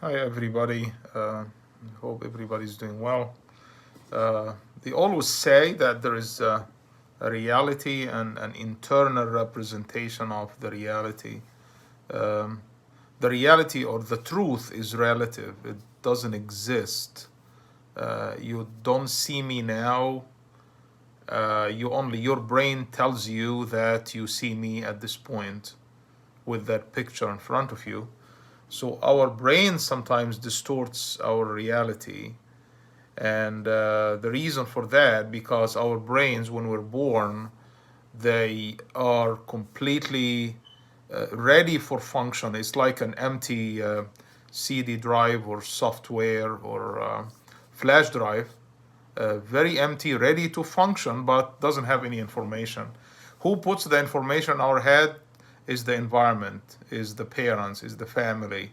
Hi, everybody. Hope everybody's doing well. They always say that there is a reality and an internal representation of the reality. Um, the reality or the truth is relative, it doesn't exist. You don't see me now. Your brain tells you that you see me at this point with that picture in front of you. So our brain sometimes distorts our reality. And the reason for that, because our brains, when we're born, they are completely ready for function. It's like an empty CD drive or software or flash drive, very empty, ready to function, but doesn't have any information. Who puts the information in our head is the environment, is the parents, is the family.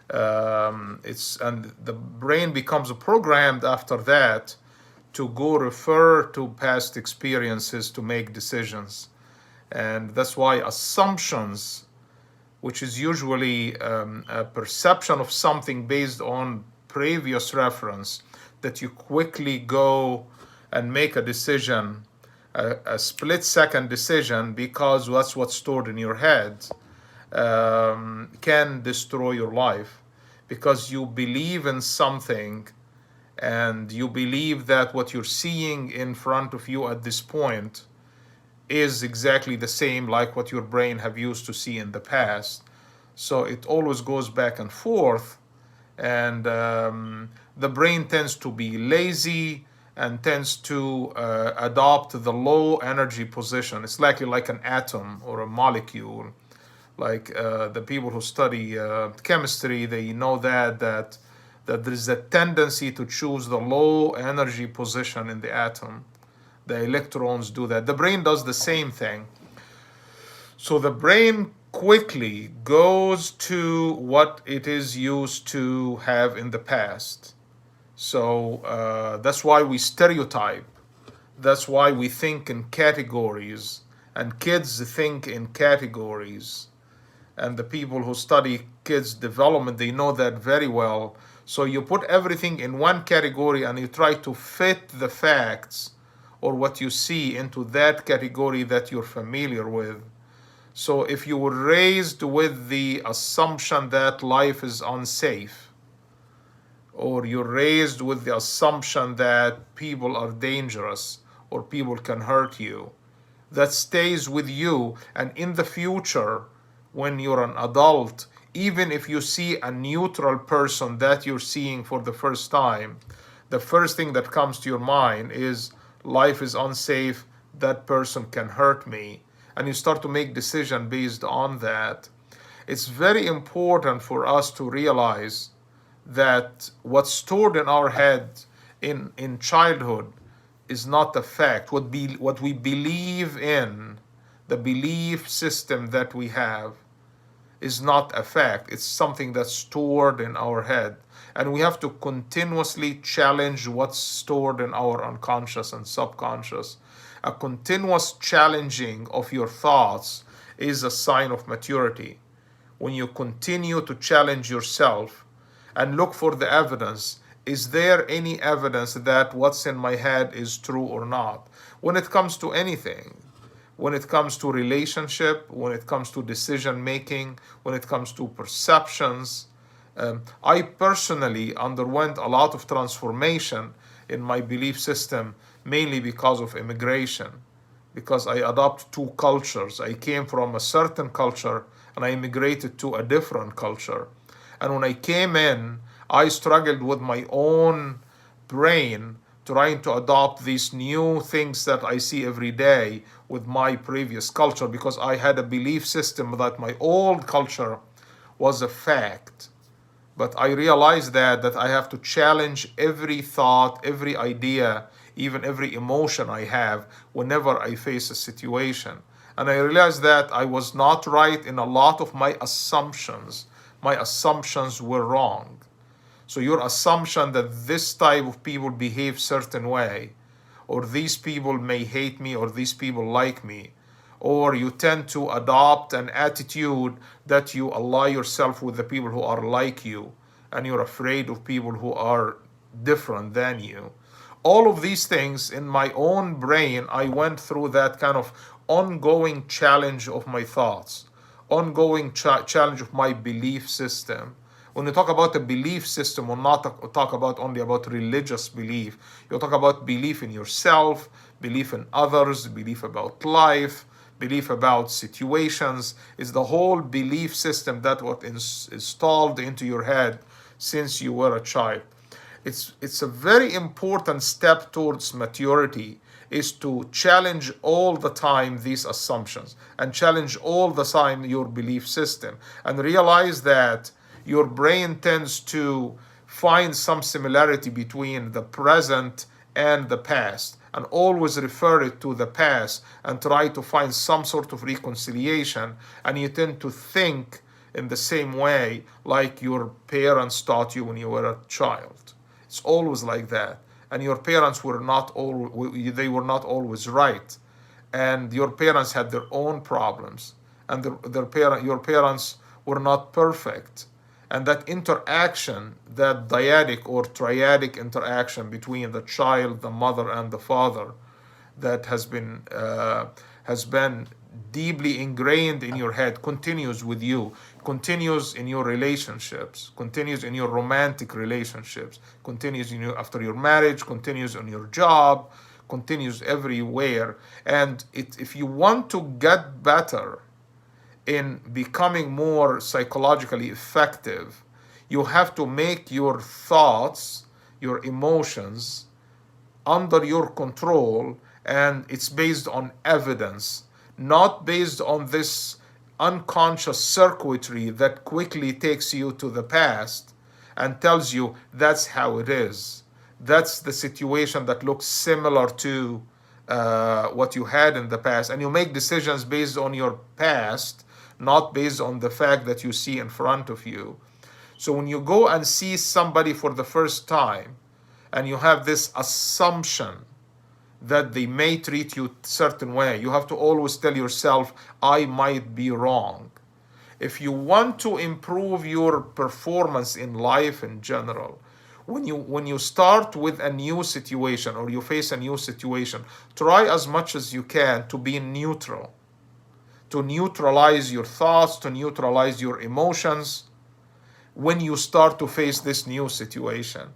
And the brain becomes programmed after that to go refer to past experiences to make decisions. And that's why assumptions, which is usually a perception of something based on previous reference, that you quickly go and make a decision, a split second decision, because that's what's stored in your head, can destroy your life, because you believe in something and you believe that what you're seeing in front of you at this point is exactly the same like what your brain have used to see in the past. So it always goes back and forth, and the brain tends to be lazy and tends to adopt the low energy position. It's like an atom or a molecule. Like the people who study chemistry, they know that there is a tendency to choose the low energy position in the atom. The electrons do that. The brain does the same thing. So the brain quickly goes to what it is used to have in the past. So that's why we stereotype. That's why we think in categories, and kids think in categories. And the people who study kids development, they know that very well. So you put everything in one category and you try to fit the facts or what you see into that category that you're familiar with. So if you were raised with the assumption that life is unsafe, or you're raised with the assumption that people are dangerous or people can hurt you, that stays with you. And in the future, when you're an adult, even if you see a neutral person that you're seeing for the first time, the first thing that comes to your mind is life is unsafe, that person can hurt me, and you start to make decisions based on that. It's very important for us to realize that what's stored in our head in childhood is not a fact. What we believe in, the belief system that we have, is not a fact. It's something that's stored in our head. And we have to continuously challenge what's stored in our unconscious and subconscious. A continuous challenging of your thoughts is a sign of maturity. When you continue to challenge yourself and look for the evidence, is there any evidence that what's in my head is true or not? When it comes to anything, when it comes to relationship, when it comes to decision making, when it comes to perceptions. I personally underwent a lot of transformation in my belief system, mainly because of immigration, because I adopted two cultures. I came from a certain culture and I immigrated to a different culture. And when I came in, I struggled with my own brain trying to adopt these new things that I see every day with my previous culture, because I had a belief system that my old culture was a fact. But I realized that I have to challenge every thought, every idea, even every emotion I have whenever I face a situation. And I realized that I was not right in a lot of my assumptions. My assumptions were wrong. So your assumption that this type of people behave certain way, or these people may hate me, or these people like me, or you tend to adopt an attitude that you ally yourself with the people who are like you, and you're afraid of people who are different than you. All of these things in my own brain, I went through that kind of ongoing challenge of my thoughts, ongoing challenge of my belief system. When you talk about a belief system, we'll not talk about only about religious belief. You'll talk about belief in yourself, belief in others, belief about life, belief about situations. It's the whole belief system that what is installed into your head since you were a child. It's a very important step towards maturity, is to challenge all the time these assumptions and challenge all the time your belief system and realize that your brain tends to find some similarity between the present and the past and always refer it to the past and try to find some sort of reconciliation, and you tend to think in the same way like your parents taught you when you were a child. It's always like that. And your parents were not always right. And your parents had their own problems. And your parents were not perfect. And that interaction, that dyadic or triadic interaction between the child, the mother, and the father, that has been deeply ingrained in your head, continues with you, continues in your relationships, continues in your romantic relationships, continues in after your marriage, continues on your job, continues everywhere. And if you want to get better in becoming more psychologically effective, you have to make your thoughts, your emotions under your control, and it's based on evidence, not based on this unconscious circuitry that quickly takes you to the past and tells you that's how it is. That's the situation that looks similar to what you had in the past. And you make decisions based on your past, not based on the fact that you see in front of you. So when you go and see somebody for the first time and you have this assumption that they may treat you a certain way, you have to always tell yourself, I might be wrong. If you want to improve your performance in life in general, when you start with a new situation or you face a new situation, try as much as you can to be neutral, to neutralize your thoughts, to neutralize your emotions when you start to face this new situation.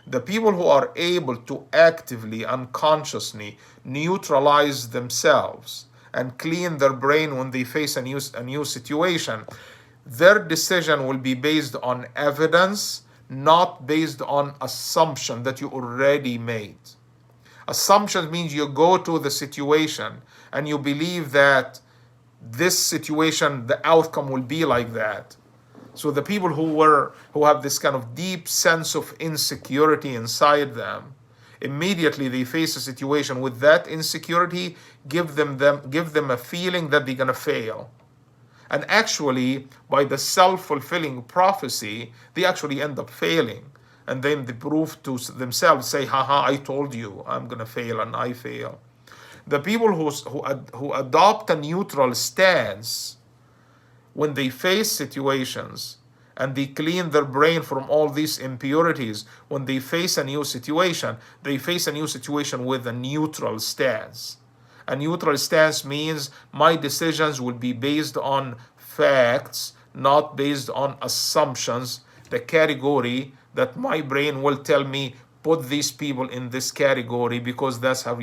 The people who are able to actively, unconsciously neutralize themselves and clean their brain when they face a new situation, their decision will be based on evidence, not based on assumption that you already made. Assumption means you go to the situation and you believe that this situation, the outcome will be like that. So the people who have this kind of deep sense of insecurity inside them, immediately they face a situation with that insecurity, give them a feeling that they're gonna fail. And actually, by the self-fulfilling prophecy, they actually end up failing. And then they prove to themselves, say, haha, I told you I'm gonna fail, and I fail. The people who adopt a neutral stance when they face situations and they clean their brain from all these impurities, when they face a new situation, they face a new situation with a neutral stance. A neutral stance means my decisions will be based on facts, not based on assumptions, the category that my brain will tell me, put these people in this category because that's how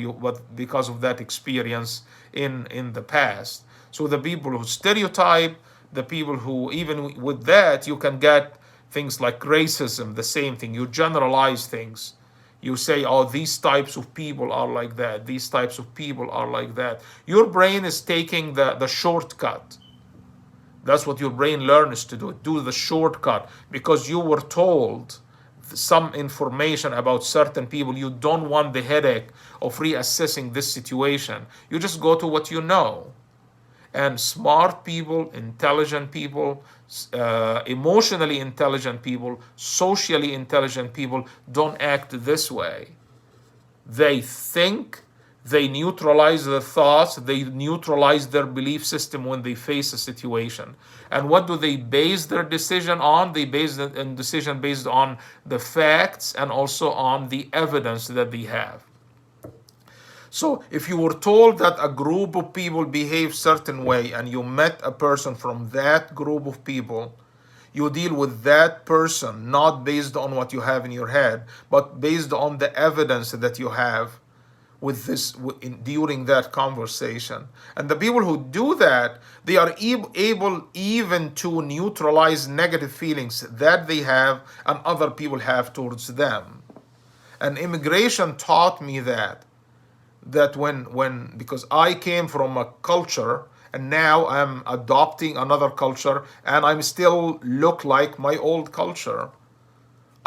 because of that experience in the past. So the people who stereotype, the people who, even with that, you can get things like racism, the same thing. You generalize things. You say, oh, these types of people are like that. These types of people are like that. Your brain is taking the shortcut. That's what your brain learns to do. Do the shortcut because you were told some information about certain people. You don't want the headache of reassessing this situation. You just go to what you know. And smart people, intelligent people, emotionally intelligent people, socially intelligent people don't act this way. They think, They neutralize their thoughts, they neutralize their belief system when they face a situation. And what do they base their decision on? They base the decision based on the facts and also on the evidence that they have. So if you were told that a group of people behave certain way and you met a person from that group of people, you deal with that person not based on what you have in your head, but based on the evidence that you have with this during that conversation. And the people who do that, they are able even to neutralize negative feelings that they have and other people have towards them. And immigration taught me that when because I came from a culture and now I'm adopting another culture and I'm still look like my old culture.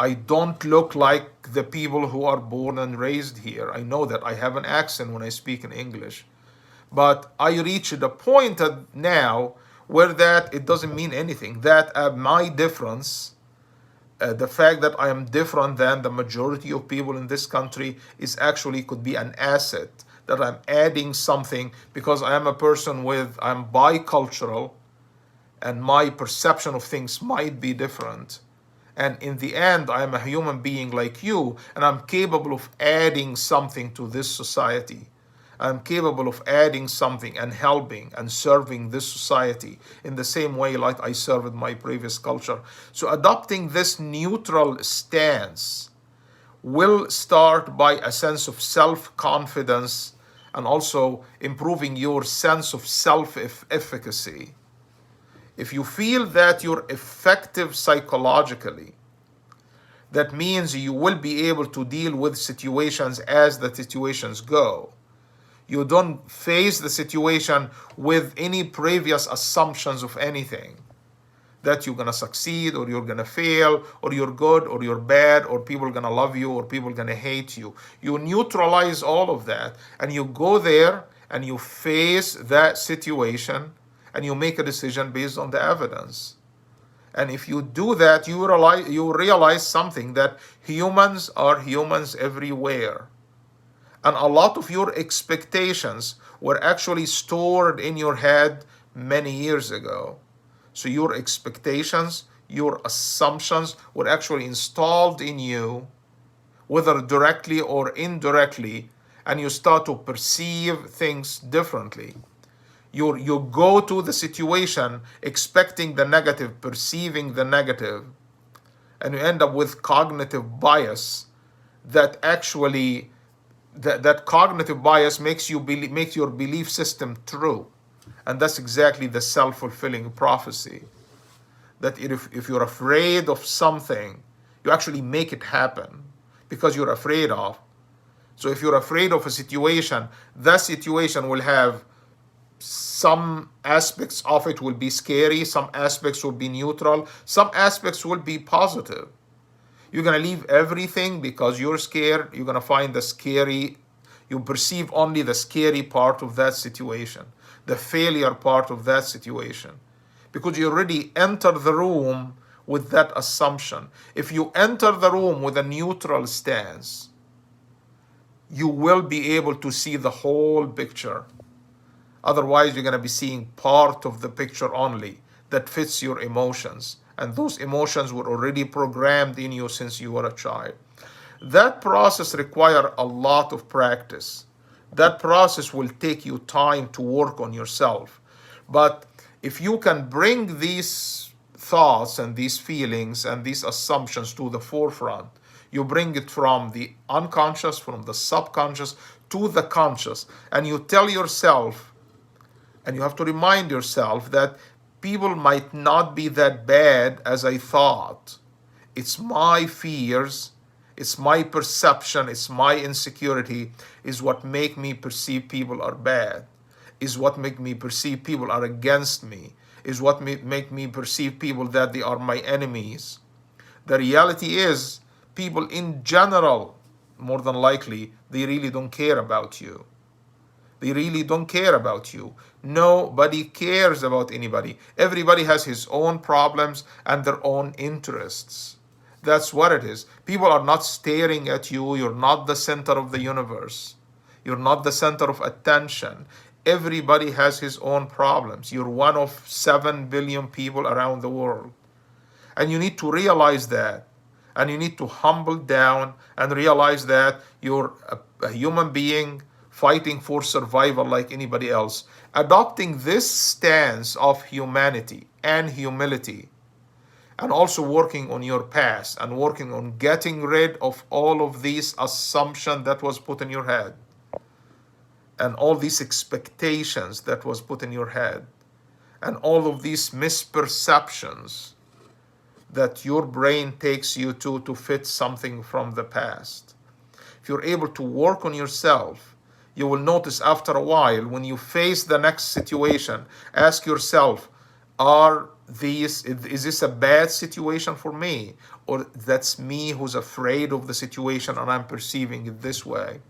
I don't look like the people who are born and raised here. I know that I have an accent when I speak in English. But I reached a point now where that it doesn't mean anything. That my difference, the fact that I am different than the majority of people in this country is actually could be an asset, that I'm adding something because I am a person I'm bicultural and my perception of things might be different. And in the end, I am a human being like you, and I'm capable of adding something to this society. I'm capable of adding something and helping and serving this society in the same way like I served my previous culture. So adopting this neutral stance will start by a sense of self-confidence and also improving your sense of self-efficacy. If you feel that you're effective psychologically, that means you will be able to deal with situations as the situations go. You don't face the situation with any previous assumptions of anything. That you're going to succeed or you're going to fail or you're good or you're bad or people are going to love you or people are going to hate you. You neutralize all of that and you go there and you face that situation and you make a decision based on the evidence. And if you do that, you realize something, that humans are humans everywhere. And a lot of your expectations were actually stored in your head many years ago. So your expectations, your assumptions were actually installed in you, whether directly or indirectly, and you start to perceive things differently. You go to the situation expecting the negative, perceiving the negative, and you end up with cognitive bias that actually that cognitive bias makes your belief system true. And that's exactly the self-fulfilling prophecy. That if you're afraid of something, you actually make it happen because you're afraid of. So if you're afraid of a situation, that situation will have some aspects of it will be scary, some aspects will be neutral, some aspects will be positive. You're going to leave everything because you're scared. You're going to find the scary, you perceive only the scary part of that situation, the failure part of that situation, because you already entered the room with that assumption. If you enter the room with a neutral stance, you will be able to see the whole picture. Otherwise, you're going to be seeing part of the picture only that fits your emotions. And those emotions were already programmed in you since you were a child. That process requires a lot of practice. That process will take you time to work on yourself. But if you can bring these thoughts and these feelings and these assumptions to the forefront, you bring it from the unconscious, from the subconscious to the conscious, and you tell yourself, and you have to remind yourself that people might not be that bad as I thought. It's my fears, it's my perception, it's my insecurity is what make me perceive people are bad, is what make me perceive people are against me, is what make me perceive people that they are my enemies. The reality is, people in general, more than likely, they really don't care about you. They really don't care about you. Nobody cares about anybody. Everybody has his own problems and their own interests. That's what it is. People are not staring at you. You're not the center of the universe. You're not the center of attention. Everybody has his own problems. You're one of 7 billion people around the world. And you need to realize that. And you need to humble down and realize that you're a human being fighting for survival like anybody else. Adopting this stance of humanity and humility, and also working on your past and working on getting rid of all of these assumptions that was put in your head and all these expectations that was put in your head and all of these misperceptions that your brain takes you to fit something from the past. If you're able to work on yourself, you will notice after a while, when you face the next situation, ask yourself, is this a bad situation for me? Or that's me who's afraid of the situation and I'm perceiving it this way?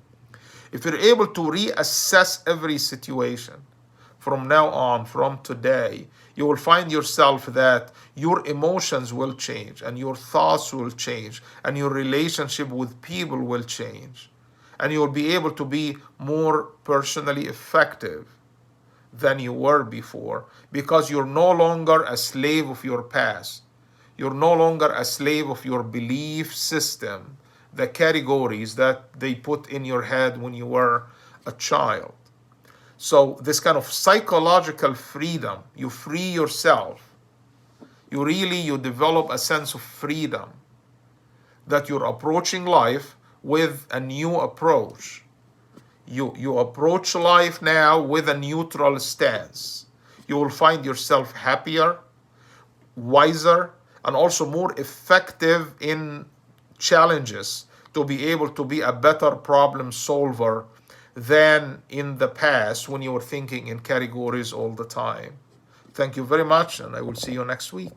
If you're able to reassess every situation from now on, from today, you will find yourself that your emotions will change and your thoughts will change and your relationship with people will change. And you will be able to be more personally effective than you were before, because you're no longer a slave of your past. You're no longer a slave of your belief system, the categories that they put in your head when you were a child. So this kind of psychological freedom, you free yourself. You develop a sense of freedom, that you're approaching life with a new approach. You approach life now with a neutral stance. You will find yourself happier, wiser, and also more effective in challenges to be able to be a better problem solver than in the past when you were thinking in categories all the time. Thank you very much, and I will see you next week.